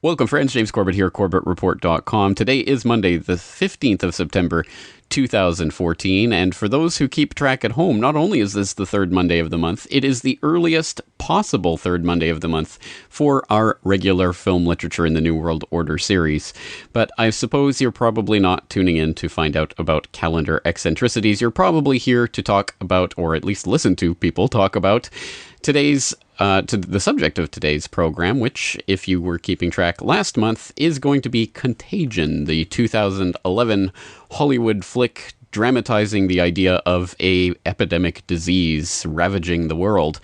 Welcome, friends. James Corbett here, CorbettReport.com. Today is Monday, the 15th of September, 2014. And for those who keep track at home, not only is this the third Monday of the month, it is the earliest possible third Monday of the month for our regular Film Literature in the New World Order series. But I suppose you're probably not tuning in to find out about calendar eccentricities. You're probably here to talk about, or at least listen to people talk about, today's to the subject of today's program, which, if you were keeping track last month, is going to be Contagion, the 2011 Hollywood flick dramatizing the idea of a epidemic disease ravaging the world.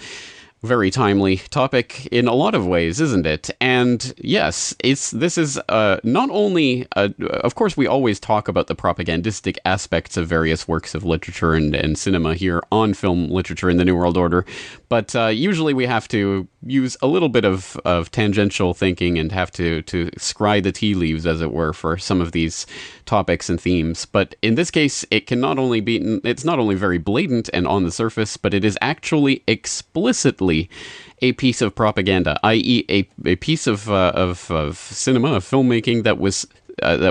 Very timely topic in a lot of ways, isn't it? And yes, this is not only, of course, we always talk about the propagandistic aspects of various works of literature and cinema here on Film Literature in the New World Order, but usually we have to use a little bit of tangential thinking and have to scry the tea leaves, as it were, for some of these topics and themes. But in this case, it's not only very blatant and on the surface, but it is actually explicitly a piece of propaganda, i.e. a piece of cinema, of filmmaking that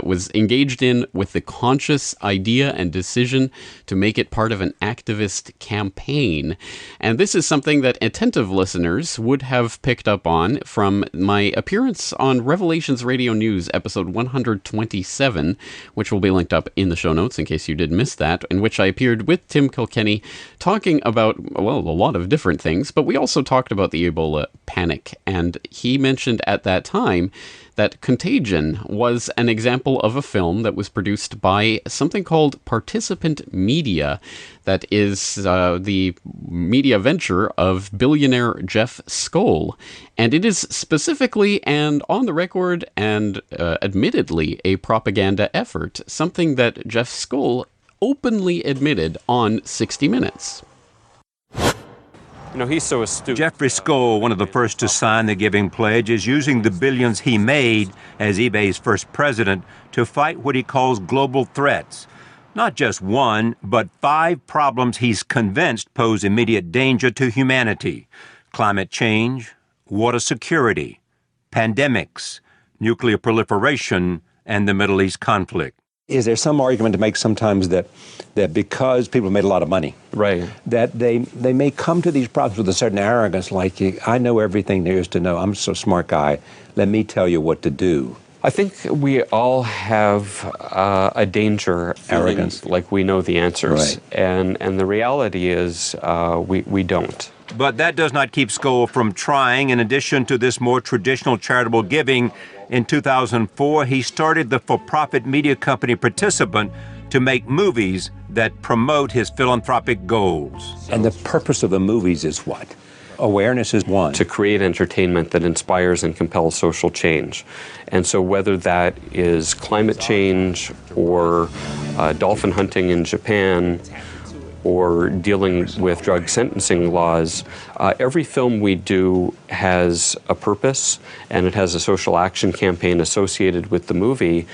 was engaged in with the conscious idea and decision to make it part of an activist campaign. And this is something that attentive listeners would have picked up on from my appearance on Revelations Radio News, episode 127, which will be linked up in the show notes in case you did miss that, in which I appeared with Tim Kilkenny talking about, well, a lot of different things, but we also talked about the Ebola panic. And he mentioned at that time that Contagion was an example of a film that was produced by something called Participant Media, that is the media venture of billionaire Jeff Skoll. And it is specifically and on the record and admittedly a propaganda effort, something that Jeff Skoll openly admitted on 60 Minutes. You know, he's so astute. Jeffrey Skoll, one of the first to sign the Giving Pledge, is using the billions he made as eBay's first president to fight what he calls global threats. Not just one, but 5 problems he's convinced pose immediate danger to humanity: climate change, water security, pandemics, nuclear proliferation, and the Middle East conflict. Is there some argument to make sometimes that because people have made a lot of money, Right. that they may come to these problems with a certain arrogance, like, I know everything there is to know, I'm so smart guy, let me tell you what to do. I think we all have a danger Arrogance. like we know the answers. Right. And the reality is we don't. But that does not keep Skoll from trying. In addition to this more traditional charitable giving, in 2004, he started the for-profit media company Participant to make movies that promote his philanthropic goals. And the purpose of the movies is what? Awareness is one. To create entertainment that inspires and compels social change. And so whether that is climate change or dolphin hunting in Japan or dealing with drug sentencing laws, every film we do has a purpose, and it has a social action campaign associated with the movie.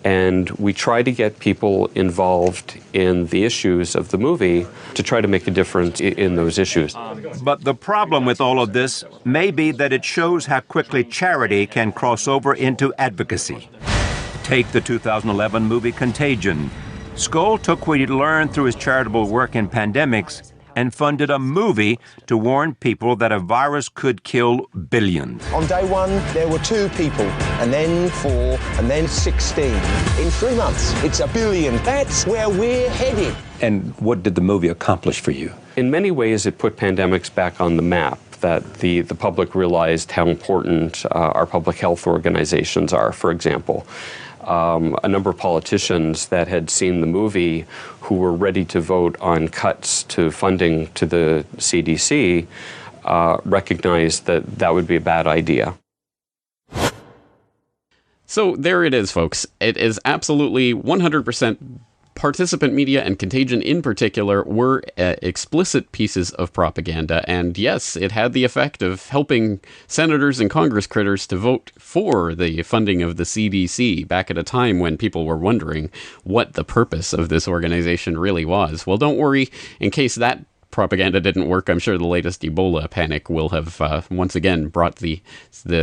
And we try to get people involved in the issues of the movie to try to make a difference in those issues. But the problem with all of this may be that it shows how quickly charity can cross over into advocacy. Take the 2011 movie Contagion. Skoll took what he'd learned through his charitable work in pandemics and funded a movie to warn people that a virus could kill billions. On day 1, there were 2 people, and then 4, and then 16. In 3 months, it's 1 billion. That's where we're headed. And what did the movie accomplish for you? In many ways, it put pandemics back on the map, that the public realized how important our public health organizations are, for example. A number of politicians that had seen the movie who were ready to vote on cuts to funding to the CDC recognized that that would be a bad idea. So there it is, folks. It is absolutely 100% Participant Media and Contagion in particular were explicit pieces of propaganda. And yes, it had the effect of helping senators and Congress critters to vote for the funding of the CDC back at a time when people were wondering what the purpose of this organization really was. Well, don't worry, in case that propaganda didn't work, I'm sure the latest Ebola panic will have once again brought the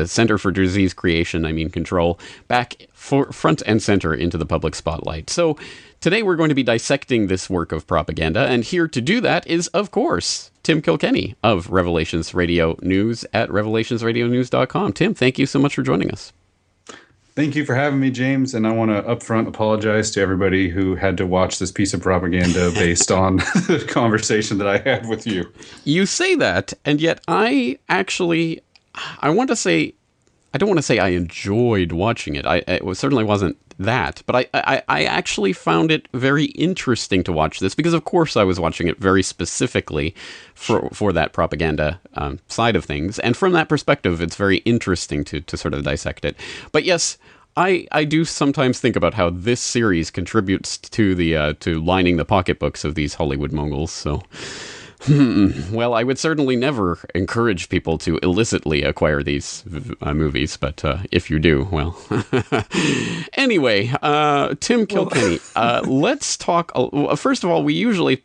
Center for Disease Control back front and center into the public spotlight. So today we're going to be dissecting this work of propaganda, and here to do that is, of course, Tim Kilkenny of Revelations Radio News at revelationsradionews.com. Tim, thank you so much for joining us. Thank you for having me, James, and I want to upfront apologize to everybody who had to watch this piece of propaganda based on the conversation that I had with you. You say that, and yet I want to say, I don't want to say I enjoyed watching it. It certainly wasn't that, but I actually found it very interesting to watch this because, of course, I was watching it very specifically for that propaganda side of things. And from that perspective, it's very interesting to sort of dissect it. But yes, I do sometimes think about how this series contributes to the to lining the pocketbooks of these Hollywood moguls. So, well, I would certainly never encourage people to illicitly acquire these movies, but if you do, well. Anyway, Tim Kilkenny, let's talk. First of all, we usually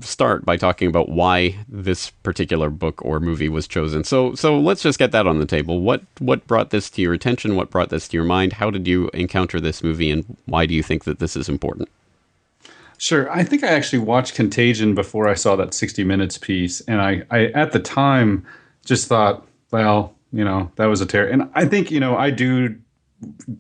start by talking about why this particular book or movie was chosen. So let's just get that on the table. What brought this to your attention? What brought this to your mind? How did you encounter this movie, and why do you think that this is important? Sure. I think I actually watched Contagion before I saw that 60 Minutes piece. And I at the time, just thought, well, that was a terror. And I think, I do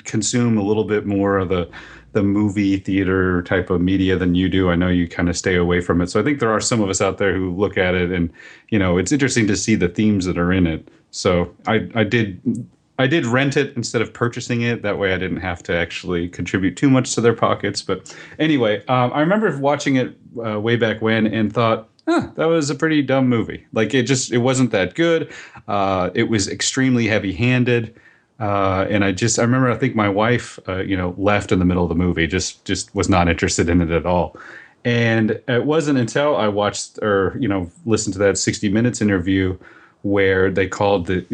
consume a little bit more of the movie theater type of media than you do. I know you kind of stay away from it. So I think there are some of us out there who look at it and, it's interesting to see the themes that are in it. So I did rent it instead of purchasing it. That way I didn't have to actually contribute too much to their pockets. But anyway, I remember watching it way back when and thought, that was a pretty dumb movie. Like it wasn't that good. It was extremely heavy handed. And I remember, I think my wife, left in the middle of the movie, just was not interested in it at all. And it wasn't until I watched or, listened to that 60 Minutes interview where they called the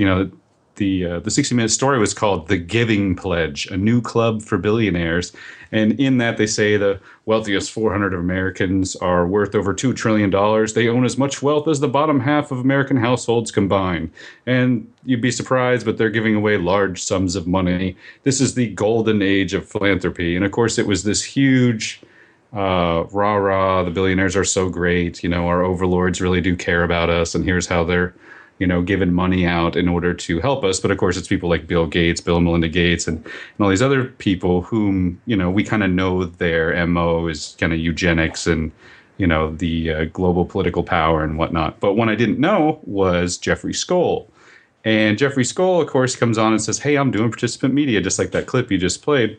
60-minute story was called The Giving Pledge, a new club for billionaires. And in that, they say the wealthiest 400 Americans are worth over $2 trillion. They own as much wealth as the bottom half of American households combined. And you'd be surprised, but they're giving away large sums of money. This is the golden age of philanthropy. And of course, it was this huge rah-rah, the billionaires are so great. Our overlords really do care about us. And here's how they're giving money out in order to help us. But of course, it's people like Bill and Melinda Gates and all these other people whom, we kind of know their MO is kind of eugenics and, the global political power and whatnot. But one I didn't know was Jeffrey Skoll. And Jeffrey Skoll, of course, comes on and says, hey, I'm doing participant media, just like that clip you just played.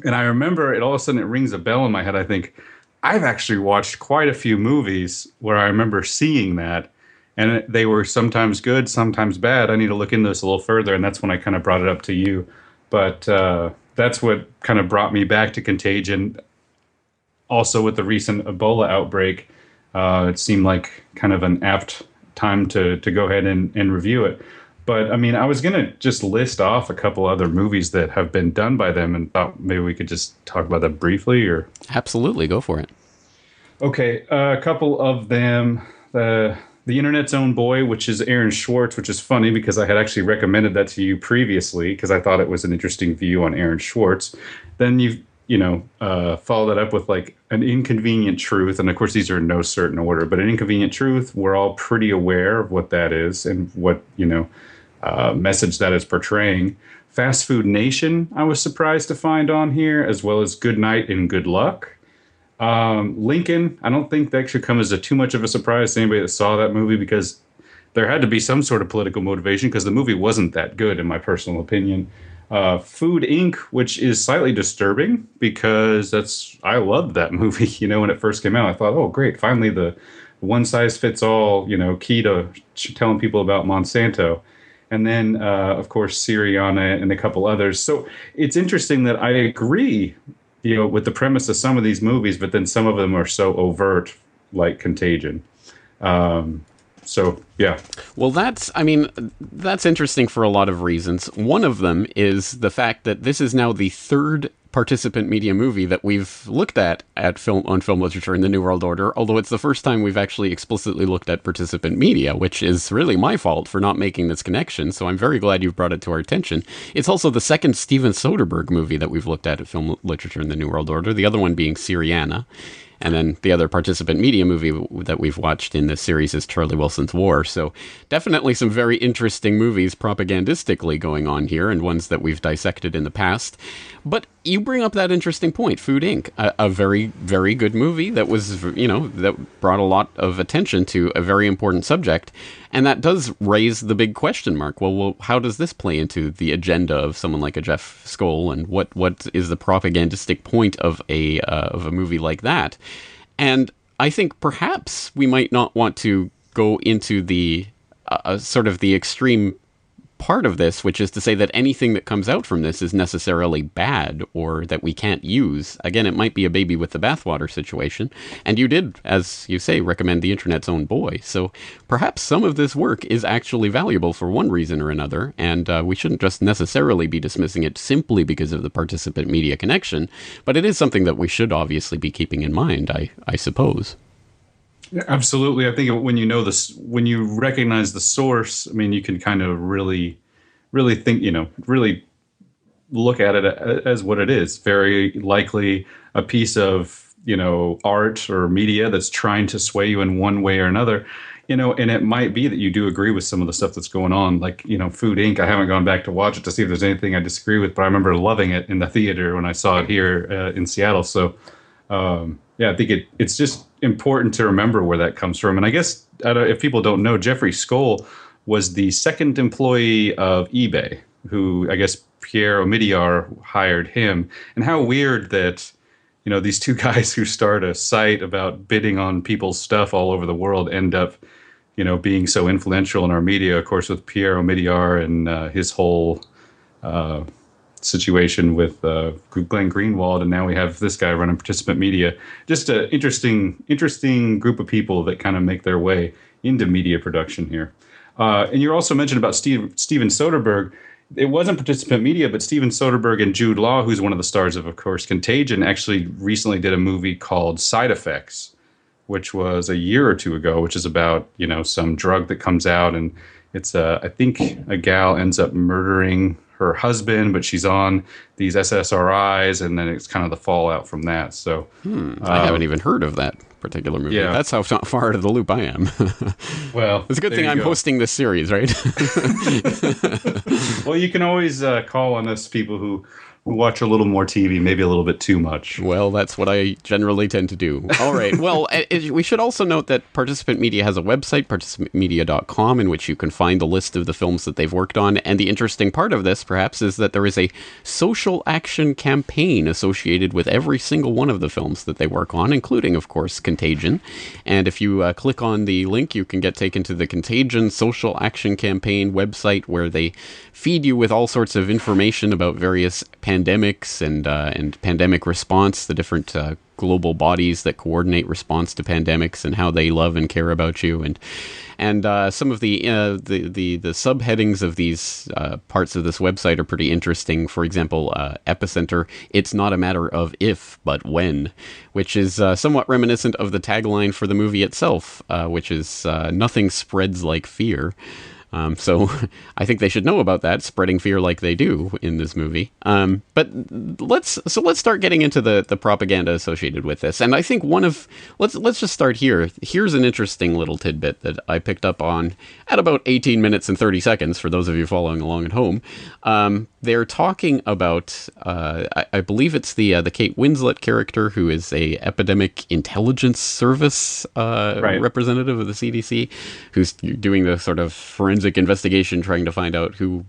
And I remember all of a sudden it rings a bell in my head. I think I've actually watched quite a few movies where I remember seeing that. And they were sometimes good, sometimes bad. I need to look into this a little further, and that's when I kind of brought it up to you. But that's what kind of brought me back to Contagion. Also, with the recent Ebola outbreak, it seemed like kind of an apt time to go ahead and review it. But, I mean, I was going to just list off a couple other movies that have been done by them and thought maybe we could just talk about them briefly. Or Absolutely, go for it. Okay, a couple of them. The Internet's Own Boy, which is Aaron Swartz, which is funny because I had actually recommended that to you previously because I thought it was an interesting view on Aaron Swartz. Then you follow that up with like An Inconvenient Truth. And of course, these are in no certain order, but An Inconvenient Truth, we're all pretty aware of what that is and what, message that is portraying. Fast Food Nation, I was surprised to find on here, as well as Good Night and Good Luck. Lincoln, I don't think that should come as too much of a surprise to anybody that saw that movie because there had to be some sort of political motivation because the movie wasn't that good, in my personal opinion. Food Inc., which is slightly disturbing because I loved that movie. When it first came out, I thought, oh, great, finally the one-size-fits-all, key to telling people about Monsanto. And then, of course, Syriana and a couple others. So it's interesting that I agree with the premise of some of these movies, but then some of them are so overt, like Contagion. So, yeah. Well, that's interesting for a lot of reasons. One of them is the fact that this is now the third participant media movie that we've looked at film literature in the New World Order, although it's the first time we've actually explicitly looked at participant media, which is really my fault for not making this connection, so I'm very glad you've brought it to our attention. It's also the second Steven Soderbergh movie that we've looked at film literature in the New World Order, the other one being Syriana. And then the other participant media movie that we've watched in this series is Charlie Wilson's War. So definitely some very interesting movies propagandistically going on here, and ones that we've dissected in the past. But you bring up that interesting point, Food Inc., a very, very good movie that was, that brought a lot of attention to a very important subject. And that does raise the big question mark. Well, how does this play into the agenda of someone like a Jeff Skoll, and what is the propagandistic point of a movie like that? And I think perhaps we might not want to go into the sort of the extreme part of this, which is to say that anything that comes out from this is necessarily bad or that we can't use. Again, it might be a baby with the bathwater situation. And you did, as you say, recommend The Internet's Own Boy. So perhaps some of this work is actually valuable for one reason or another, and we shouldn't just necessarily be dismissing it simply because of the participant media connection, but it is something that we should obviously be keeping in mind, I suppose. Yeah, absolutely. I think when you know this, when you recognize the source, I mean, you can kind of really think, really look at it as what it is. Very likely a piece of, art or media that's trying to sway you in one way or another, and it might be that you do agree with some of the stuff that's going on, like, Food Inc. I haven't gone back to watch it to see if there's anything I disagree with, but I remember loving it in the theater when I saw it here in Seattle. So, I think it's just important to remember where that comes from. And I guess if people don't know, Jeffrey Skoll was the second employee of eBay, who I guess Pierre Omidyar hired him. And how weird that, these two guys who start a site about bidding on people's stuff all over the world end up, being so influential in our media, of course, with Pierre Omidyar and his whole situation with Glenn Greenwald, and now we have this guy running participant media. Just an interesting group of people that kind of make their way into media production here. And you also mentioned about Steven Soderbergh. It wasn't participant media, but Steven Soderbergh and Jude Law, who's one of the stars of course, Contagion, actually recently did a movie called Side Effects, which was a year or two ago, which is about, some drug that comes out, and it's I think a gal ends up murdering her husband, but she's on these SSRIs, and then it's kind of the fallout from that. So I haven't even heard of that particular movie. Yeah. That's how far out of the loop I am. Well, it's a good thing I'm hosting this series, right? Well, you can always call on us people who watch a little more TV, maybe a little bit too much. Well, that's what I generally tend to do. All right. Well, we should also note that Participant Media has a website, participantmedia.com, in which you can find the list of the films that they've worked on. And the interesting part of this, perhaps, is that there is a social action campaign associated with every single one of the films that they work on, including, of course, Contagion. And if you click on the link, you can get taken to the Contagion Social Action Campaign website, where they feed you with all sorts of information about various pandemics and pandemic response, the different global bodies that coordinate response to pandemics and how they love and care about you, and some of the subheadings of these parts of this website are pretty interesting. For example, Epicenter, it's not a matter of if, but when, which is somewhat reminiscent of the tagline for the movie itself, which is nothing spreads like fear. So I think they should know about that, spreading fear like they do in this movie. But let's start getting into the propaganda associated with this. And I think let's just start here. Here's an interesting little tidbit that I picked up on at about 18 minutes and 30 seconds for those of you following along at home. They're talking about, I believe it's the Kate Winslet character, who is a epidemic intelligence service representative of the CDC, who's doing the sort of forensic investigation, trying to find out who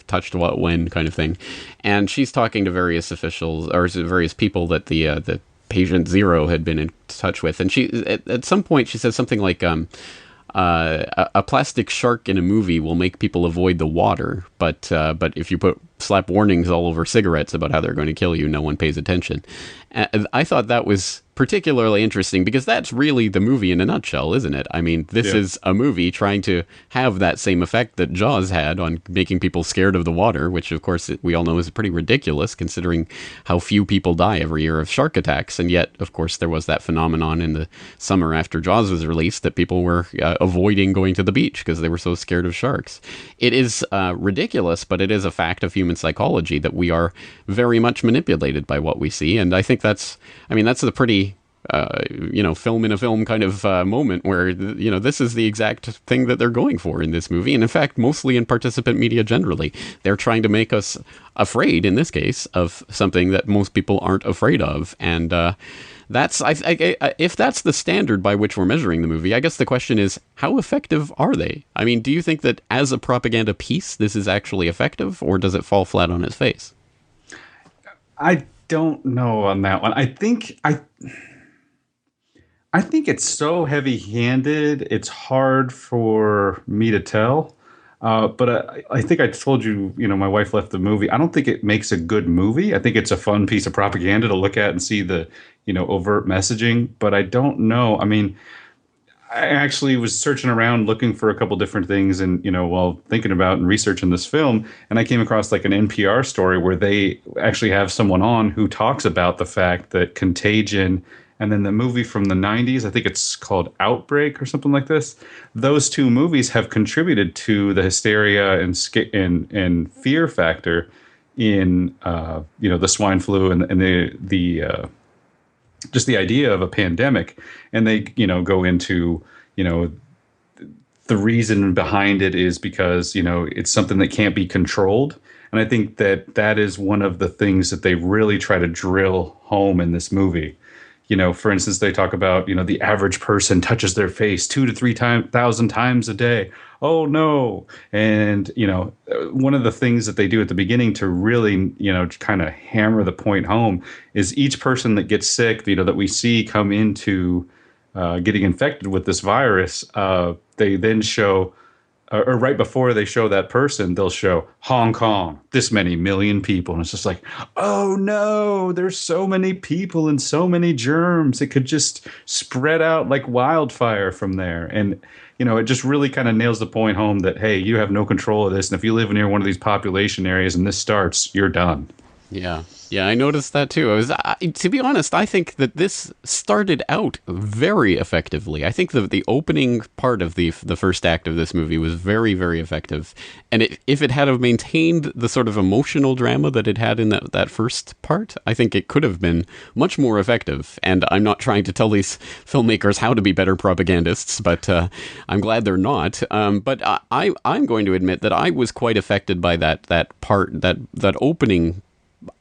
touched what when kind of thing. And she's talking to various officials or various people that the patient zero had been in touch with. And she at some point she says something like a plastic shark in a movie will make people avoid the water, but if you slap warnings all over cigarettes about how they're going to kill you, no one pays attention. And I thought that was particularly interesting because that's really the movie in a nutshell, isn't it? I mean, this is a movie trying to have that same effect that Jaws had on making people scared of the water, which of course we all know is pretty ridiculous considering how few people die every year of shark attacks. And yet, of course, there was that phenomenon in the summer after Jaws was released that people were avoiding going to the beach because they were so scared of sharks. It is ridiculous, but it is a fact of human psychology that we are very much manipulated by what we see. And I think that's a pretty film in a film kind of moment where, this is the exact thing that they're going for in this movie. And in fact, mostly in participant media generally, they're trying to make us afraid, in this case, of something that most people aren't afraid of. And if that's the standard by which we're measuring the movie, I guess the question is, how effective are they? I mean, do you think that as a propaganda piece, this is actually effective, or does it fall flat on its face? I don't know on that one. I think it's so heavy-handed, it's hard for me to tell. But I think I told you, my wife left the movie. I don't think it makes a good movie. I think it's a fun piece of propaganda to look at and see the, overt messaging. But I don't know. I mean, I actually was searching around looking for a couple different things and, while thinking about and researching this film. And I came across like an NPR story where they actually have someone on who talks about the fact that Contagion and then the movie from the 90s, I think it's called Outbreak or something like this. Those two movies have contributed to the hysteria and fear factor in the swine flu and the just the idea of a pandemic. And they go into the reason behind it is because it's something that can't be controlled. And I think that is one of the things that they really try to drill home in this movie. For instance, they talk about, the average person touches their face 2,000 to 3,000 times a day. Oh, no. And, one of the things that they do at the beginning to really, kind of hammer the point home is each person that gets sick, that we see come into getting infected with this virus, they then show, or right before they show that person, they'll show Hong Kong, this many million people. And it's just like, oh no, there's so many people and so many germs. It could just spread out like wildfire from there. And, it just really kind of nails the point home that, hey, you have no control of this. And if you live near one of these population areas and this starts, you're done. Yeah. Yeah, I noticed that too. To be honest, I think that this started out very effectively. I think the opening part of the first act of this movie was very, very effective. And if it had have maintained the sort of emotional drama that it had in that first part, I think it could have been much more effective. And I'm not trying to tell these filmmakers how to be better propagandists, but I'm glad they're not. But I'm going to admit that I was quite affected by that part, that opening.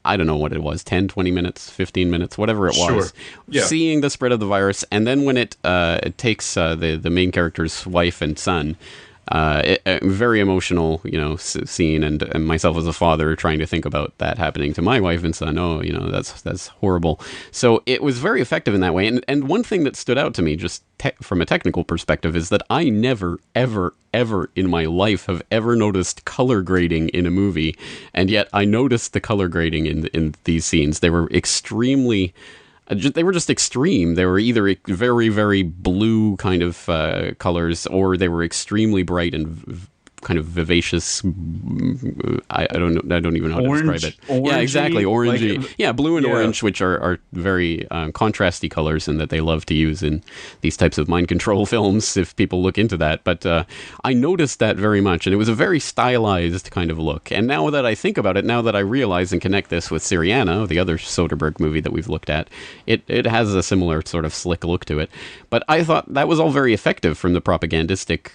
I don't know what it was, 10, 20 minutes, 15 minutes, whatever it was. Sure. Yeah. Seeing the spread of the virus. And then when it takes the main character's wife and son, a very emotional, scene, and myself as a father trying to think about that happening to my wife and son. Oh, that's horrible. So it was very effective in that way. And one thing that stood out to me, just from a technical perspective, is that I never, ever, ever in my life have ever noticed color grading in a movie, and yet I noticed the color grading in these scenes. They were extremely. They were just extreme. They were either very, very blue kind of colors, or they were extremely bright and kind of vivacious. I don't even know how to describe it. Orangey, yeah, exactly, orangey. Like, blue and orange, which are very contrasty colors, and that they love to use in these types of mind control films. If people look into that, but I noticed that very much, and it was a very stylized kind of look. And now that I think about it, now that I realize and connect this with Syriana, the other Soderbergh movie that we've looked at, it has a similar sort of slick look to it. But I thought that was all very effective from the propagandistic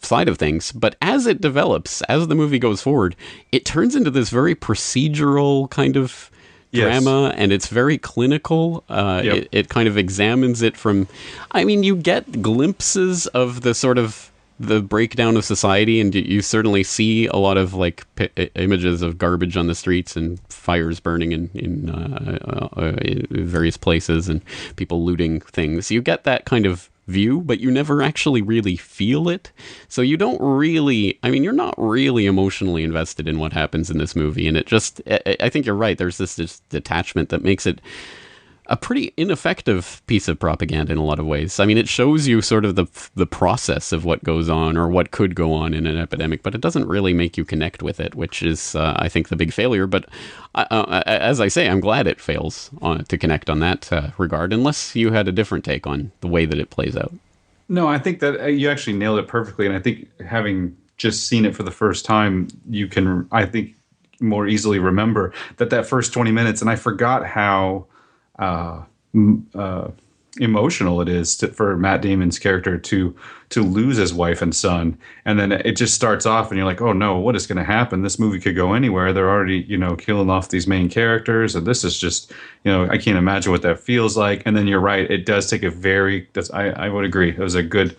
side of things. But as it develops, as the movie goes forward, it turns into this very procedural kind of drama, and it's very clinical. It kind of examines it from, you get glimpses of the sort of the breakdown of society, and you certainly see a lot of like images of garbage on the streets and fires burning in various places and people looting things. You get that kind of view, but you never actually really feel it. So you don't really, you're not really emotionally invested in what happens in this movie. And it just, I think you're right. There's this detachment that makes it a pretty ineffective piece of propaganda in a lot of ways. I mean, it shows you sort of the process of what goes on or what could go on in an epidemic, but it doesn't really make you connect with it, which is, I think, the big failure. But as I say, I'm glad it fails to connect on that regard, unless you had a different take on the way that it plays out. No, I think that you actually nailed it perfectly. And I think having just seen it for the first time, you can, I think, more easily remember that first 20 minutes. And I forgot how emotional it is for Matt Damon's character to lose his wife and son. And then it just starts off and you're like, oh no, what is going to happen? This movie could go anywhere. They're already, killing off these main characters. And this is just, I can't imagine what that feels like. And then you're right. It does take I would agree. It was a good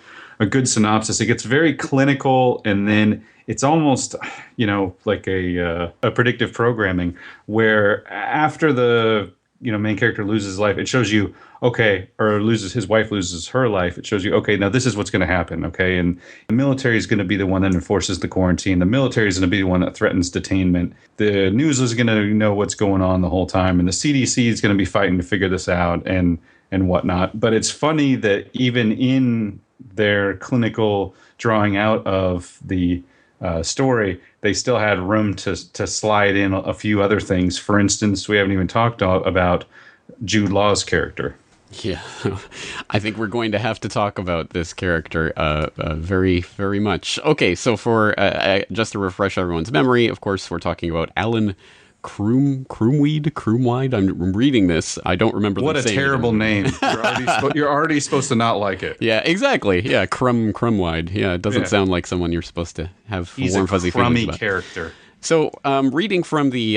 synopsis. It gets very clinical, and then it's almost, like a predictive programming where after the, main character loses his life, it shows you, okay, or his wife loses her life. It shows you, okay, now this is what's going to happen. Okay. And the military is going to be the one that enforces the quarantine. The military is going to be the one that threatens detainment. The news is going to know what's going on the whole time. And the CDC is going to be fighting to figure this out and whatnot. But it's funny that even in their clinical drawing out of the story, they still had room to slide in a few other things. For instance, we haven't even talked about Jude Law's character. Yeah, I think we're going to have to talk about this character very, very much. Okay, so for just to refresh everyone's memory, of course, we're talking about Alan Krumwiede. I'm reading this. I don't remember. What a terrible name! You're already supposed to not like it. Yeah, exactly. Yeah, Krumwiede. Yeah, it doesn't sound like someone you're supposed to have warm, fuzzy feelings about. He's a crummy character. So, reading from the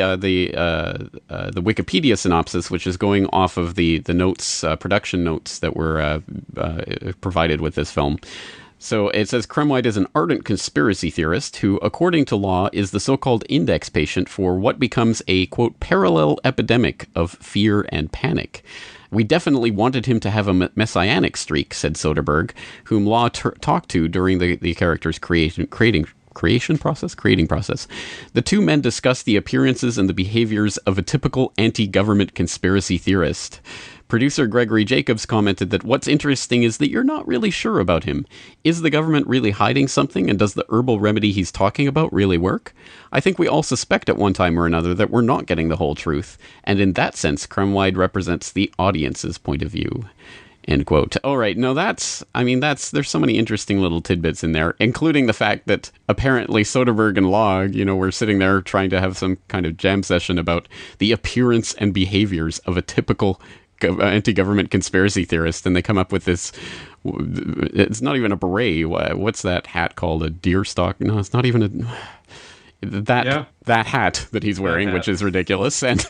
Wikipedia synopsis, which is going off of the notes, production notes that were provided with this film. So it says Krumwiede is an ardent conspiracy theorist who, according to Law, is the so-called index patient for what becomes a, quote, parallel epidemic of fear and panic. We definitely wanted him to have a messianic streak, said Soderbergh, whom Law talked to during the character's creating process. The two men discussed the appearances and the behaviors of a typical anti-government conspiracy theorist. Producer Gregory Jacobs commented that what's interesting is that you're not really sure about him. Is the government really hiding something, and does the herbal remedy he's talking about really work? I think we all suspect at one time or another that we're not getting the whole truth, and in that sense, Krumwiede represents the audience's point of view. End quote. All right, no, there's so many interesting little tidbits in there, including the fact that apparently Soderbergh and Law, were sitting there trying to have some kind of jam session about the appearance and behaviors of a typical anti-government conspiracy theorist, and they come up with this. It's not even a beret. What's that hat called? A deer stalk? No, it's not even that hat that he's wearing, which is ridiculous. And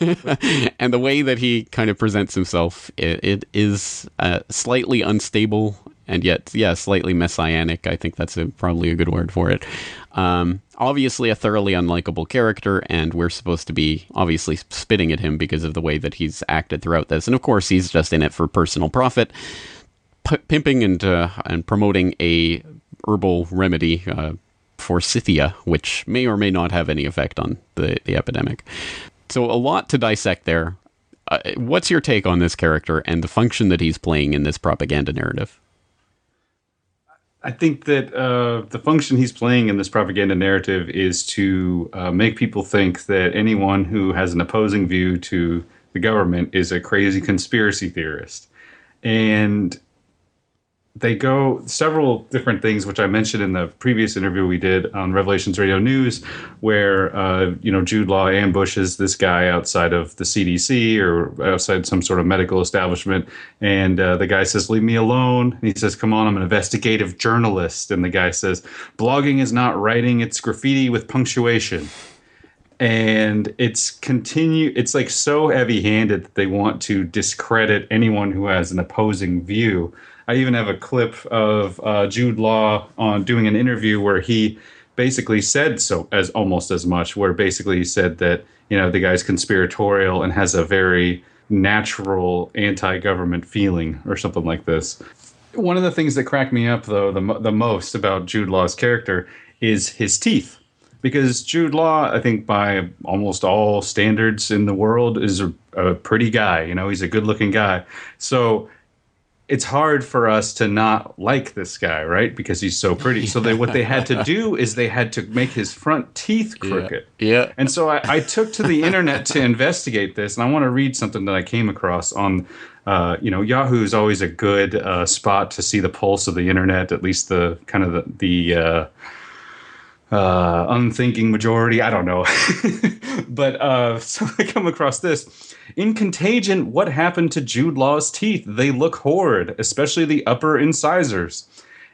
and the way that he kind of presents himself, it is slightly unstable and yet, slightly messianic. I think that's probably a good word for it. Obviously a thoroughly unlikable character, and we're supposed to be obviously spitting at him because of the way that he's acted throughout this. And of course, he's just in it for personal profit, pimping and promoting a herbal remedy, forsythia, which may or may not have any effect on the epidemic. So a lot to dissect there. What's your take on this character and the function that he's playing in this propaganda narrative? I think that the function he's playing in this propaganda narrative is to make people think that anyone who has an opposing view to the government is a crazy conspiracy theorist. And they go several different things, which I mentioned in the previous interview we did on Revelations Radio News, where, Jude Law ambushes this guy outside of the CDC or outside some sort of medical establishment. And the guy says, leave me alone. And he says, come on, I'm an investigative journalist. And the guy says, blogging is not writing, it's graffiti with punctuation. And it's like so heavy-handed that they want to discredit anyone who has an opposing view. I even have a clip of Jude Law on doing an interview where he basically said almost as much, where basically he said that, the guy's conspiratorial and has a very natural anti-government feeling or something like this. One of the things that cracked me up, though, the most about Jude Law's character is his teeth. Because Jude Law, I think by almost all standards in the world, is a pretty guy. He's a good looking guy. So it's hard for us to not like this guy, right? Because he's so pretty. So what they had to do is they had to make his front teeth crooked. Yeah. And so I took to the internet to investigate this, and I want to read something that I came across on, Yahoo is always a good spot to see the pulse of the internet, at least the kind of the unthinking majority. I don't know. But so I come across this. In Contagion, what happened to Jude Law's teeth? They look horrid, especially the upper incisors.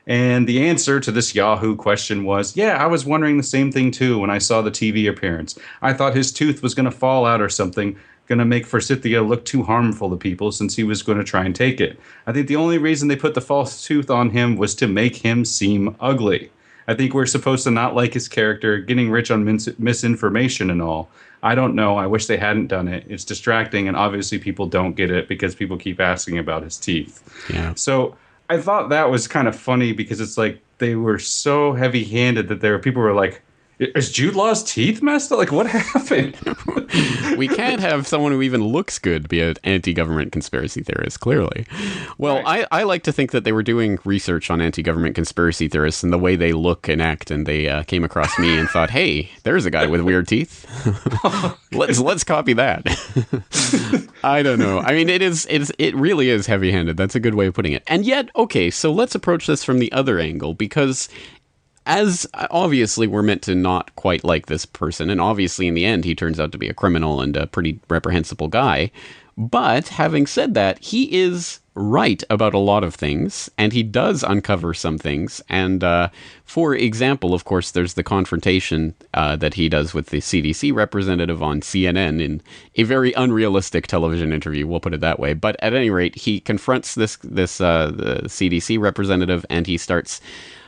And the answer to this Yahoo question was, yeah, I was wondering the same thing too when I saw the TV appearance. I thought his tooth was going to fall out or something, going to make Forsythia look too harmful to people since he was going to try and take it. I think the only reason they put the false tooth on him was to make him seem ugly. I think we're supposed to not like his character, getting rich on misinformation and all. I don't know. I wish they hadn't done it. It's distracting, and obviously people don't get it because people keep asking about his teeth. Yeah. So I thought that was kind of funny because it's like they were so heavy-handed that people were like, is Jude Law's teeth messed up? Like, what happened? We can't have someone who even looks good be an anti-government conspiracy theorist, clearly. Well, right. I like to think that they were doing research on anti-government conspiracy theorists and the way they look and act, and they came across me and thought, hey, there's a guy with weird teeth. Let's copy that. I don't know. I mean, it really is heavy-handed. That's a good way of putting it. And yet, okay, so let's approach this from the other angle, because as obviously we're meant to not quite like this person, and obviously in the end he turns out to be a criminal and a pretty reprehensible guy. But having said that, he is right about a lot of things, and he does uncover some things. And for example, of course, there's the confrontation that he does with the CDC representative on CNN in a very unrealistic television interview, we'll put it that way. But at any rate, he confronts the CDC representative, and he starts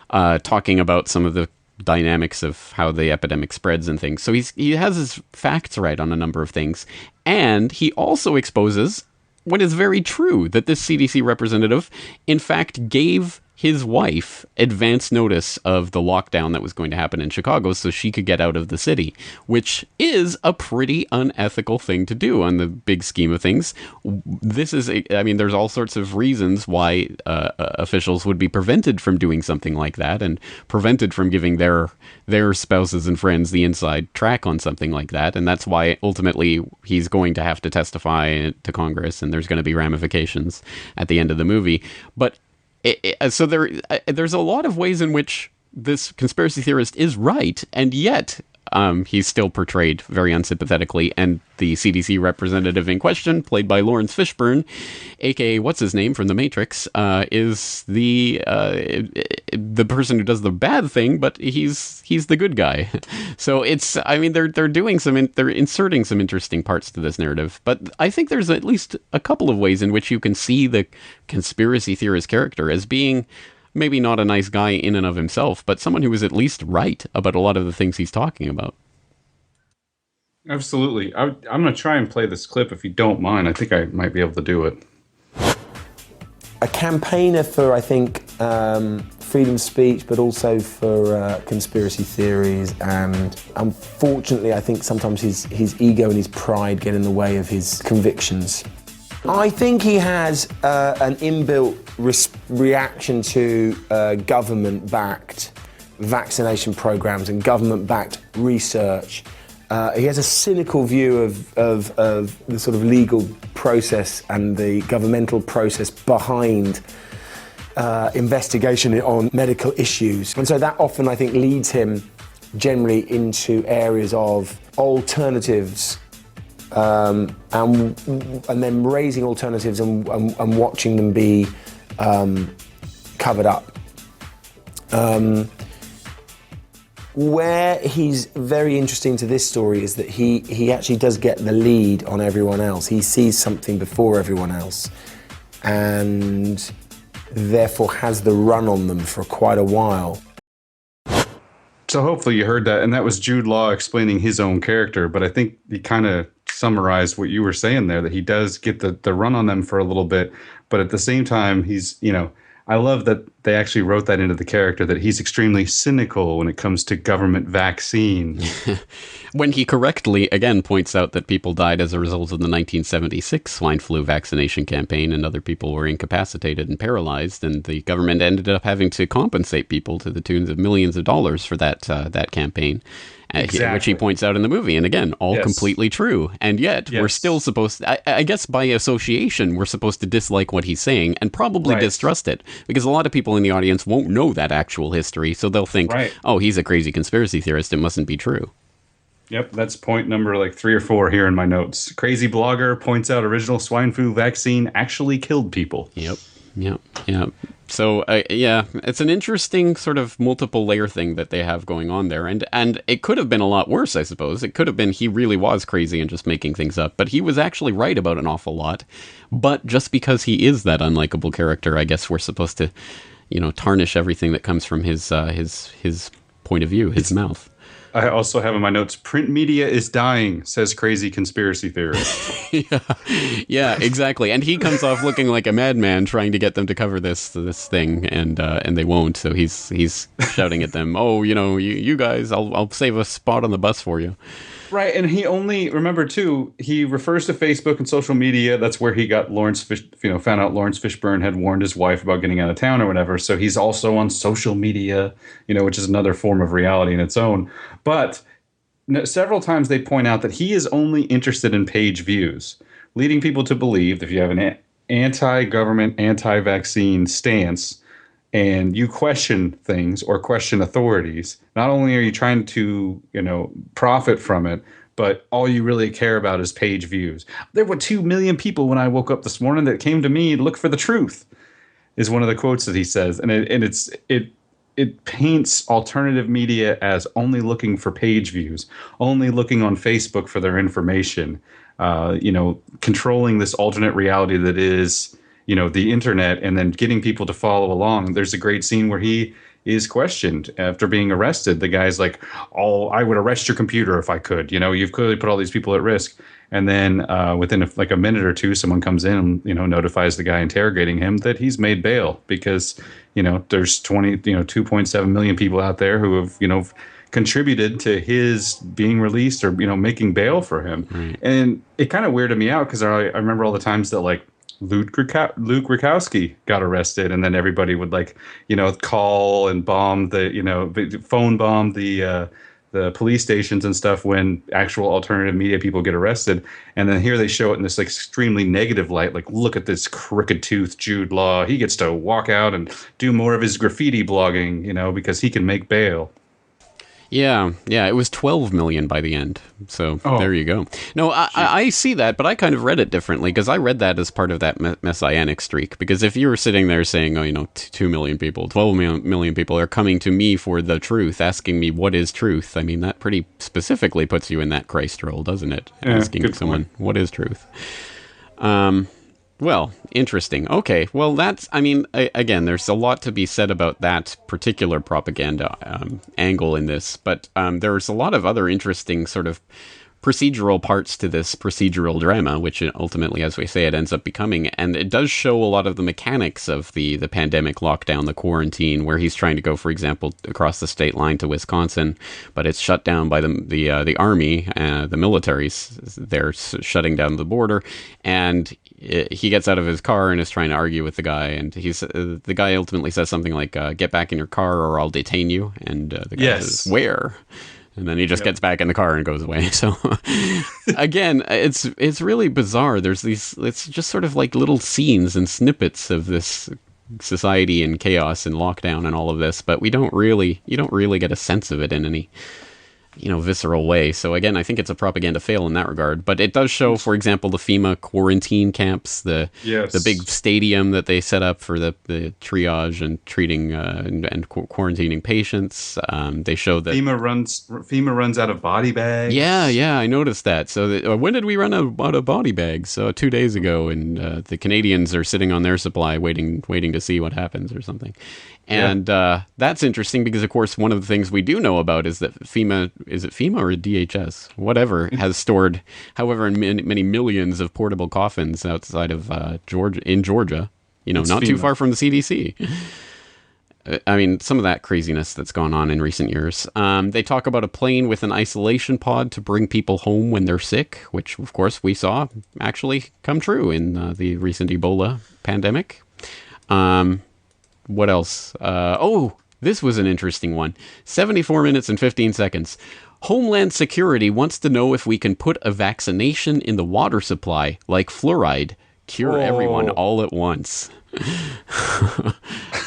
talking about some of the dynamics of how the epidemic spreads and things. So he has his facts right on a number of things. And he also exposes what is very true, that this CDC representative, in fact, gave his wife advance notice of the lockdown that was going to happen in Chicago so she could get out of the city, which is a pretty unethical thing to do on the big scheme of things. There's all sorts of reasons why officials would be prevented from doing something like that and prevented from giving their spouses and friends the inside track on something like that. And that's why ultimately he's going to have to testify to Congress, and there's going to be ramifications at the end of the movie. But there's a lot of ways in which this conspiracy theorist is right, and yet he's still portrayed very unsympathetically. And the CDC representative in question, played by Lawrence Fishburne, aka what's his name from The Matrix, is the person who does the bad thing, but he's the good guy. So they're inserting some interesting parts to this narrative. But I think there's at least a couple of ways in which you can see the conspiracy theorist character as being maybe not a nice guy in and of himself, but someone who is at least right about a lot of the things he's talking about. Absolutely. I'm going to try and play this clip if you don't mind. I think I might be able to do it. A campaigner for, I think, freedom of speech, but also for conspiracy theories. And unfortunately, I think sometimes his ego and his pride get in the way of his convictions. I think he has an inbuilt reaction to government-backed vaccination programs and government-backed research. He has a cynical view of the sort of legal process and the governmental process behind investigation on medical issues. And so that often, I think, leads him generally into areas of alternatives and then raising alternatives and watching them be covered up. Where he's very interesting to this story is that he actually does get the lead on everyone else. He sees something before everyone else and therefore has the run on them for quite a while. So hopefully you heard that, and that was Jude Law explaining his own character, but I think he kind of summarized what you were saying there, that he does get the run on them for a little bit, but at the same time, he's, I love that they actually wrote that into the character, that he's extremely cynical when it comes to government vaccine. When he correctly, again, points out that people died as a result of the 1976 swine flu vaccination campaign, and other people were incapacitated and paralyzed, and the government ended up having to compensate people to the tunes of millions of dollars for that campaign. Exactly. Which he points out in the movie. And again, all completely true. And yet, we're still supposed to, I guess by association, we're supposed to dislike what he's saying and probably distrust it. Because a lot of people in the audience won't know that actual history. So they'll think, oh, he's a crazy conspiracy theorist. It mustn't be true. Yep, that's point number like 3 or 4 here in my notes. Crazy blogger points out original swine flu vaccine actually killed people. Yep. So, it's an interesting sort of multiple layer thing that they have going on there. And it could have been a lot worse, I suppose. It could have been he really was crazy and just making things up. But he was actually right about an awful lot. But just because he is that unlikable character, I guess we're supposed to, tarnish everything that comes from his point of view, his mouth. I also have in my notes, print media is dying, says crazy conspiracy theorist. Yeah, exactly. And he comes off looking like a madman trying to get them to cover this thing, and they won't. So he's shouting at them, "Oh, you guys, I'll save a spot on the bus for you." Right, and he only, remember too, he refers to Facebook and social media. That's where he got found out Lawrence Fishburne had warned his wife about getting out of town or whatever. So he's also on social media, which is another form of reality in its own. But several times they point out that he is only interested in page views, leading people to believe that if you have an anti-government, anti-vaccine stance, and you question things or question authorities, not only are you trying to, profit from it, but all you really care about is page views. There were 2 million people when I woke up this morning that came to me to look for the truth, is one of the quotes that he says. And it paints alternative media as only looking for page views, only looking on Facebook for their information, controlling this alternate reality that is, the internet, and then getting people to follow along. There's a great scene where he is questioned after being arrested. The guy's like, "Oh, I would arrest your computer if I could. You've clearly put all these people at risk." And then within a minute or two, someone comes in and, notifies the guy interrogating him that he's made bail because, there's 2.7 million people out there who have, contributed to his being released or, making bail for him. Right. And it kind of weirded me out because I remember all the times that Luke Rukowski got arrested, and then everybody would call and bomb phone bomb the police stations and stuff when actual alternative media people get arrested. And then here they show it in this extremely negative light, look at this crooked tooth Jude Law. He gets to walk out and do more of his graffiti blogging, because he can make bail. Yeah, it was 12 million by the end. So There you go. No, I see that, but I kind of read it differently because I read that as part of that messianic streak. Because if you were sitting there saying, 2 million people, 12 million people are coming to me for the truth, asking me what is truth, I mean, that pretty specifically puts you in that Christ role, doesn't it? Yeah, asking someone, what is truth? Well, interesting. Okay, well, again, there's a lot to be said about that particular propaganda angle in this, but there's a lot of other interesting sort of procedural parts to this procedural drama, which ultimately, as we say, it ends up becoming. And it does show a lot of the mechanics of the pandemic lockdown, the quarantine, where he's trying to go, for example, across the state line to Wisconsin, but it's shut down by the army, the militaries. They're shutting down the border, and he gets out of his car and is trying to argue with the guy, and the guy ultimately says something like, "Get back in your car, or I'll detain you." And the guy says, "Where?" And then he just gets back in the car and goes away. So again, it's really bizarre. It's just sort of like little scenes and snippets of this society and chaos and lockdown and all of this, but you don't really get a sense of it in any visceral way. So again, I think it's a propaganda fail in that regard. But it does show, for example, the FEMA quarantine camps, the big stadium that they set up for the triage and treating and quarantining patients. They show that FEMA runs out of body bags. Yeah, I noticed that. So when did we run out of body bags? 2 days ago, and the Canadians are sitting on their supply, waiting to see what happens or something. And that's interesting because, of course, one of the things we do know about is that FEMA, is it FEMA or DHS? Whatever, has stored however many millions of portable coffins outside of Georgia, It's not too FEMA. far from the CDC. I mean, some of that craziness that's gone on in recent years. They talk about a plane with an isolation pod to bring people home when they're sick, which, of course, we saw actually come true in the recent Ebola pandemic. What else? This was an interesting one. 74 minutes and 15 seconds. Homeland Security wants to know if we can put a vaccination in the water supply, like fluoride, cure everyone all at once.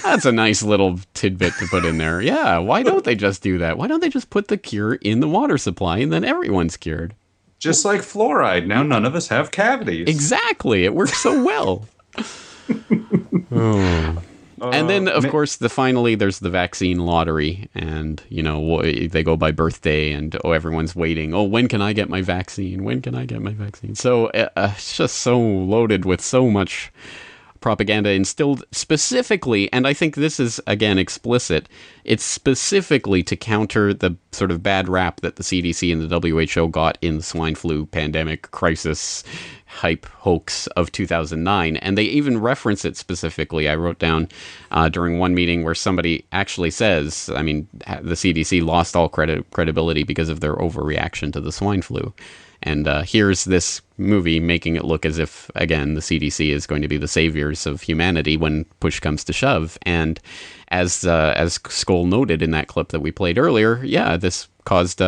That's a nice little tidbit to put in there. Yeah, why don't they just do that? Why don't they just put the cure in the water supply and then everyone's cured? Just like fluoride. Now none of us have cavities. Exactly. It works so well. And then, of course, finally there's the vaccine lottery, and they go by birthday, and everyone's waiting. Oh, when can I get my vaccine? When can I get my vaccine? So it's just so loaded with so much propaganda instilled specifically, and I think this is again explicit. It's specifically to counter the sort of bad rap that the CDC and the WHO got in the swine flu pandemic crisis hype hoax of 2009, and they even reference it specifically. I wrote down during one meeting where somebody actually says, I mean, the CDC lost all credibility because of their overreaction to the swine flu. And here's this movie making it look as if, again, the CDC is going to be the saviors of humanity when push comes to shove. And as Skoll noted in that clip that we played earlier, yeah, this caused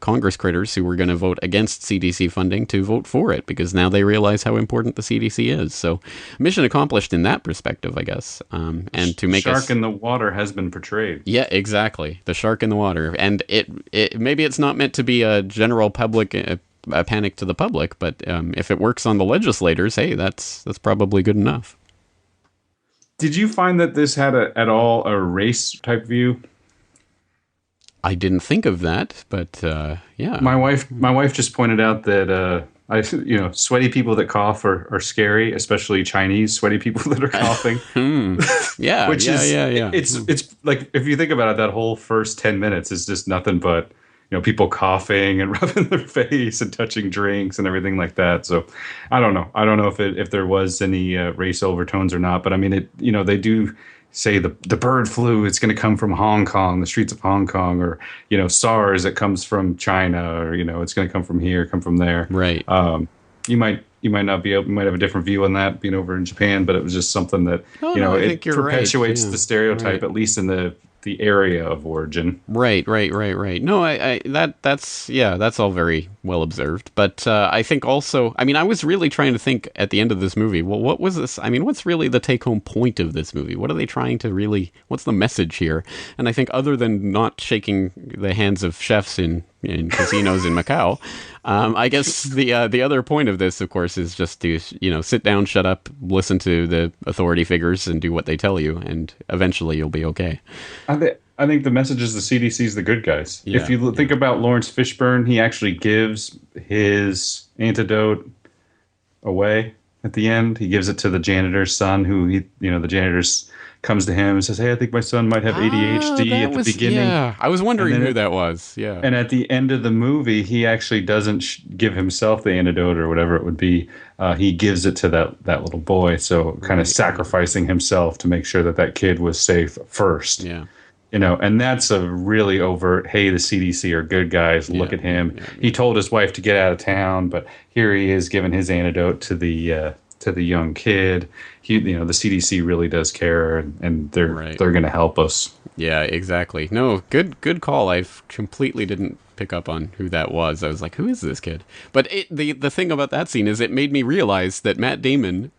Congress critters who were going to vote against CDC funding to vote for it, because now they realize how important the CDC is. So mission accomplished in that perspective, I guess. And to make shark in the water has been portrayed. Yeah, exactly. The shark in the water. And it maybe it's not meant to be a general public a panic to the public, but if it works on the legislators, hey, that's probably good enough. Did you find that this had at all a race type view? I didn't think of that, but yeah. My wife just pointed out that sweaty people that cough are scary, especially Chinese sweaty people that are coughing. Yeah, yeah. It's like, if you think about it, that whole first 10 minutes is just nothing but people coughing and rubbing their face and touching drinks and everything like that. So I don't know. I don't know if there was any race overtones or not, but I mean, they do say the bird flu, it's going to come from Hong Kong, the streets of Hong Kong, or, SARS, it comes from China, or, it's going to come from here, come from there. Right. You might not be able, you might have a different view on that being over in Japan, but it was just something that, it perpetuates the stereotype, at least in the area of origin. Right. No, that's all very well observed. But I think also, I mean, I was really trying to think at the end of this movie, well, what was this? I mean, what's really the take-home point of this movie? What are they trying to really, what's the message here? And I think other than not shaking the hands of chefs in casinos in Macau, I guess the other point of this, of course, is just to, sit down, shut up, listen to the authority figures and do what they tell you, and eventually you'll be okay. I think the message is the CDC is the good guys. Yeah, if you think about Lawrence Fishburne, he actually gives his antidote away at the end. He gives it to the janitor's son, who the janitor's comes to him and says, "Hey, I think my son might have ADHD," at the beginning. Yeah, I was wondering who that was. Yeah. And at the end of the movie, he actually doesn't give himself the antidote or whatever it would be. He gives it to that little boy. So kind of sacrificing himself to make sure that kid was safe first. Yeah. And that's a really overt, hey, the CDC are good guys. Look at him. Yeah. He told his wife to get out of town, but here he is giving his antidote to the young kid. The CDC really does care, and they're going to help us. Yeah, exactly. No, good call. I completely didn't pick up on who that was. I was like, who is this kid? But the thing about that scene is it made me realize that Matt Damon,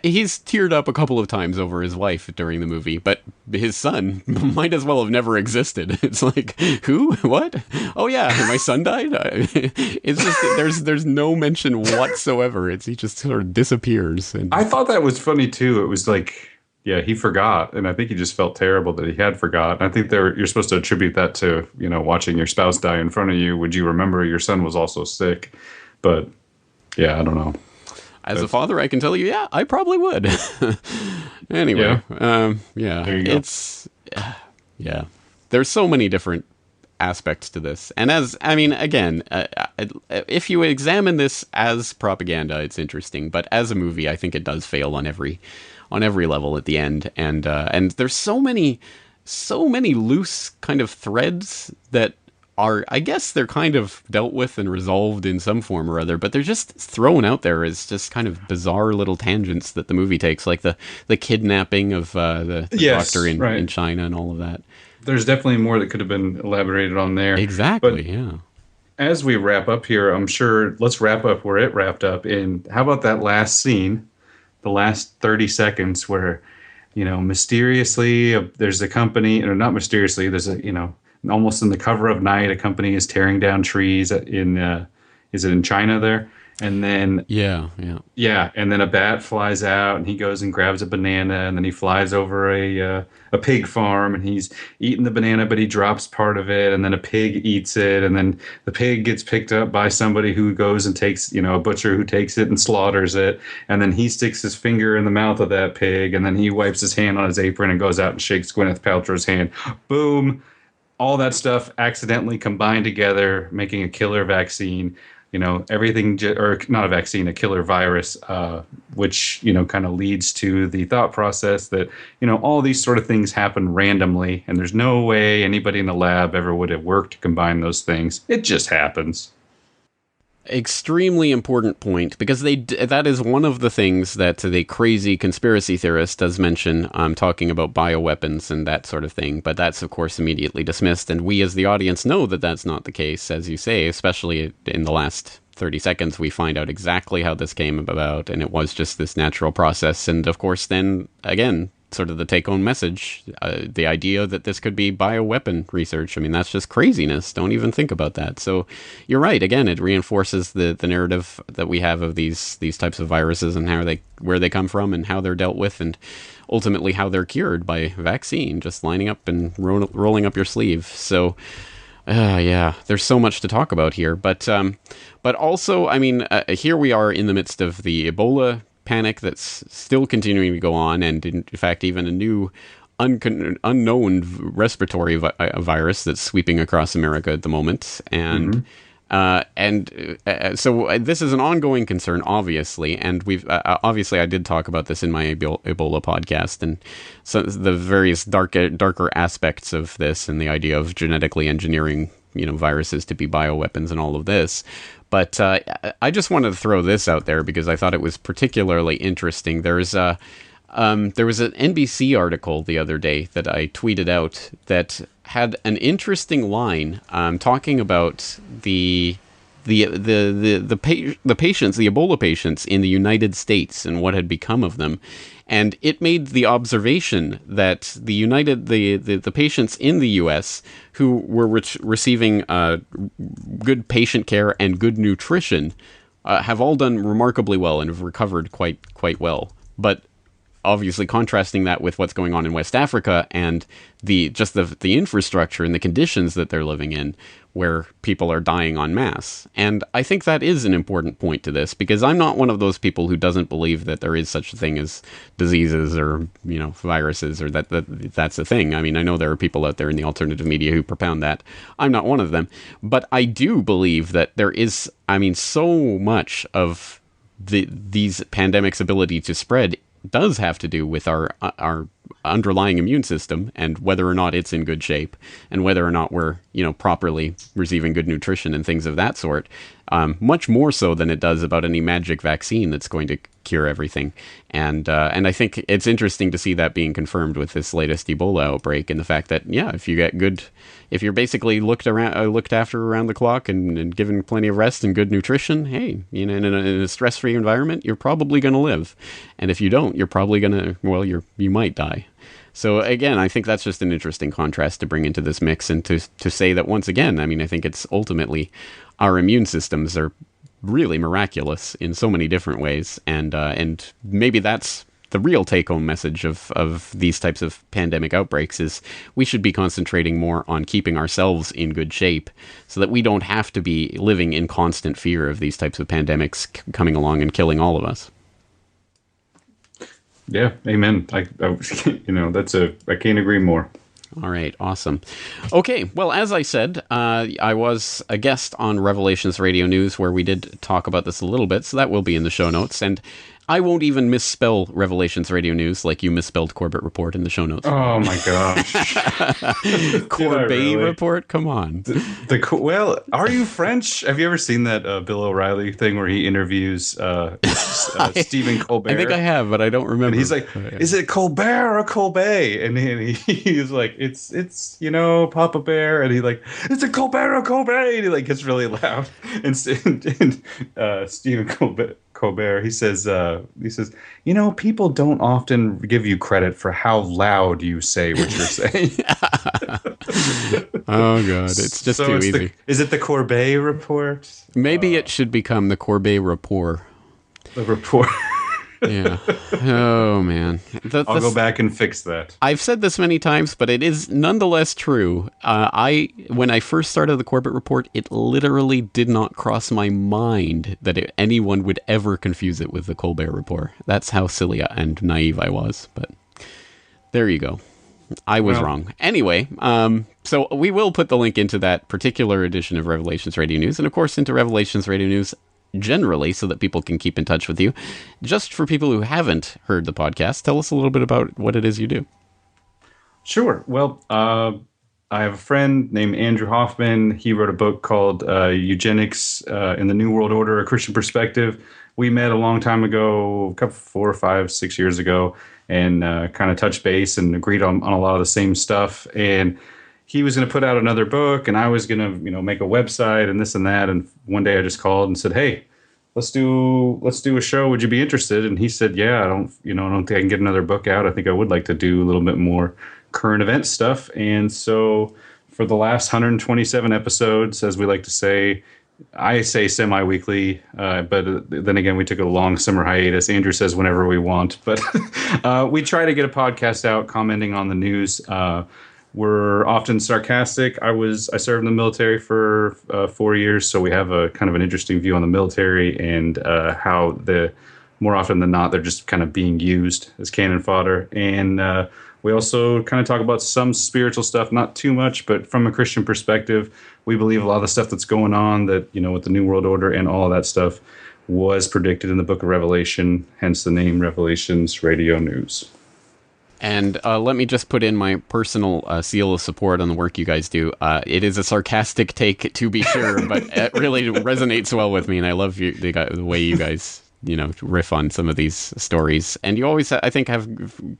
he's teared up a couple of times over his wife during the movie, but his son might as well have never existed. It's like, who? What? Oh yeah, my son died? It's just, there's no mention whatsoever. He just sort of disappears. And I thought that was funny too. It was like, yeah, he forgot, and I think he just felt terrible that he had forgot. I think you're supposed to attribute that to, watching your spouse die in front of you. Would you remember your son was also sick? But yeah, I don't know. As a father, I can tell you, yeah, I probably would. Anyway, yeah, there you go. Yeah, there's so many different aspects to this, and again, if you examine this as propaganda, it's interesting, but as a movie, I think it does fail on every every level at the end, and there's so many loose kind of threads that are, I guess they're kind of dealt with and resolved in some form or other, but they're just thrown out there as just kind of bizarre little tangents that the movie takes, like the kidnapping of the Yes, doctor in right. China and all of that. There's definitely more that could have been elaborated on there. Exactly, But yeah. as we wrap up here, I'm sure let's wrap up where it wrapped up. And how about that last scene, the last 30 seconds where, mysteriously there's a company, or not mysteriously, there's almost in the cover of night, a company is tearing down trees is it in China there? And then Yeah. and then a bat flies out, and he goes and grabs a banana, and then he flies over a pig farm, and he's eating the banana, but he drops part of it, and then a pig eats it, and then the pig gets picked up by somebody who goes and takes, a butcher who takes it and slaughters it, and then he sticks his finger in the mouth of that pig, and then he wipes his hand on his apron and goes out and shakes Gwyneth Paltrow's hand. Boom. All that stuff accidentally combined together, making a killer vaccine. Everything, or not a vaccine, a killer virus, which, kind of leads to the thought process that, all these sort of things happen randomly, and there's no way anybody in the lab ever would have worked to combine those things. It just happens. Extremely important point, because that is one of the things that the crazy conspiracy theorist does mention, talking about bioweapons and that sort of thing, but that's of course immediately dismissed, and we as the audience know that that's not the case, as you say, especially in the last 30 seconds we find out exactly how this came about, and it was just this natural process, and of course then, again, sort of the take-home message, the idea that this could be bioweapon research. I mean, that's just craziness. Don't even think about that. So you're right. Again, it reinforces the narrative that we have of these types of viruses and where they come from and how they're dealt with, and ultimately how they're cured by vaccine, just lining up and rolling up your sleeve. So yeah, there's so much to talk about here. But also, I mean, here we are in the midst of the Ebola panic that's still continuing to go on, and in fact even a new unknown respiratory virus that's sweeping across America at the moment, and so this is an ongoing concern, obviously, and we've obviously I did talk about this in my Ebola podcast, and so the various darker aspects of this, and the idea of genetically engineering viruses to be bioweapons and all of this. But I just wanted to throw this out there because I thought it was particularly interesting. There was an NBC article the other day that I tweeted out that had an interesting line talking about the patients, the Ebola patients in the United States and what had become of them. And it made the observation that the patients in the U.S. who were receiving good patient care and good nutrition have all done remarkably well and have recovered quite well. But obviously contrasting that with what's going on in West Africa and the infrastructure and the conditions that they're living in, where people are dying en masse. And I think that is an important point to this, because I'm not one of those people who doesn't believe that there is such a thing as diseases or, viruses, or that's a thing. I mean, I know there are people out there in the alternative media who propound that. I'm not one of them. But I do believe that there is, so much of these pandemics' ability to spread does have to do with our underlying immune system and whether or not it's in good shape, and whether or not we're properly receiving good nutrition and things of that sort, much more so than it does about any magic vaccine that's going to cure everything. And I think it's interesting to see that being confirmed with this latest Ebola outbreak, and the fact that if you're basically looked after around the clock and given plenty of rest and good nutrition, hey, in a stress-free environment, you're probably going to live. And if you don't, you're probably going to, you might die. So again, I think that's just an interesting contrast to bring into this mix, and to say that once again, I think it's ultimately our immune systems are really miraculous in so many different ways, and maybe that's the real take-home message of these types of pandemic outbreaks, is we should be concentrating more on keeping ourselves in good shape so that we don't have to be living in constant fear of these types of pandemics coming along and killing all of us. Yeah, amen. I can't agree more. All right, awesome. Okay, well, as I said, I was a guest on Revelations Radio News, where we did talk about this a little bit, so that will be in the show notes. And I won't even misspell Revelations Radio News like you misspelled Corbett Report in the show notes. Oh my gosh. Corbett really? Report? Come on. Well, are you French? Have you ever seen that Bill O'Reilly thing where he interviews Stephen Colbert? I think I have, but I don't remember. And he's like, is it Colbert or Colbert? And he's like, it's Papa Bear. And he's like, is it Colbert or Colbert? And he like gets really loud. And Stephen Colbert, he says, people don't often give you credit for how loud you say what you're saying. Oh God, it's just too easy. Is it the Corbett Report? Maybe it should become the Corbett Report. The report. Yeah. Oh man. I'll go back and fix that. I've said this many times, but it is nonetheless true. When I first started the Corbett Report, it literally did not cross my mind that anyone would ever confuse it with the Colbert Report. That's how silly and naive I was. But there you go. I was wrong. Anyway, so we will put the link into that particular edition of Revelations Radio News, and of course into Revelations Radio News generally, so that people can keep in touch with you. Just for people who haven't heard the podcast, tell us a little bit about what it is you do. Sure. Well, I have a friend named Andrew Hoffman. He wrote a book called Eugenics in the New World Order, A Christian Perspective. We met a long time ago, 4, 5, 6 years ago, and kind of touched base and agreed on a lot of the same stuff. And he was going to put out another book, and I was going to, make a website and this and that. And one day I just called and said, "Hey, let's do a show. Would you be interested?" And he said, "Yeah, I don't think I can get another book out. I think I would like to do a little bit more current event stuff." And so for the last 127 episodes, as we like to say, I say semi-weekly, but then again, we took a long summer hiatus. Andrew says whenever we want, but we try to get a podcast out commenting on the news. We're often sarcastic. I served in the military for 4 years, so we have a kind of an interesting view on the military and how more often than not, they're just kind of being used as cannon fodder. And we also kind of talk about some spiritual stuff, not too much, but from a Christian perspective, we believe a lot of the stuff that's going on, that, with the New World Order and all of that stuff, was predicted in the book of Revelation, hence the name Revelations Radio News. And let me just put in my personal seal of support on the work you guys do. It is a sarcastic take, to be sure, but it really resonates well with me, and I love the way you guys riff on some of these stories. And you always, I think, have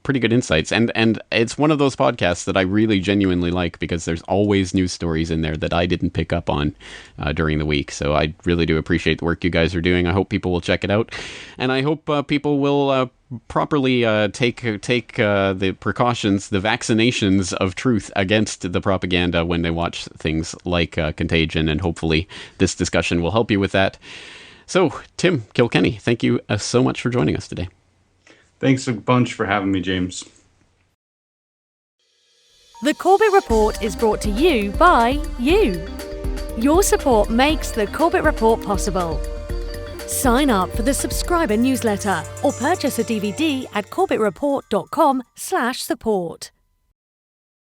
pretty good insights. And it's one of those podcasts that I really genuinely like, because there's always news stories in there that I didn't pick up on during the week. So I really do appreciate the work you guys are doing. I hope people will check it out. And I hope people will properly take the precautions, the vaccinations of truth against the propaganda when they watch things like Contagion. And hopefully this discussion will help you with that. So, Tim Kilkenny, thank you so much for joining us today. Thanks a bunch for having me, James. The Corbett Report is brought to you by you. Your support makes the Corbett Report possible. Sign up for the subscriber newsletter or purchase a DVD at corbettreport.com/support.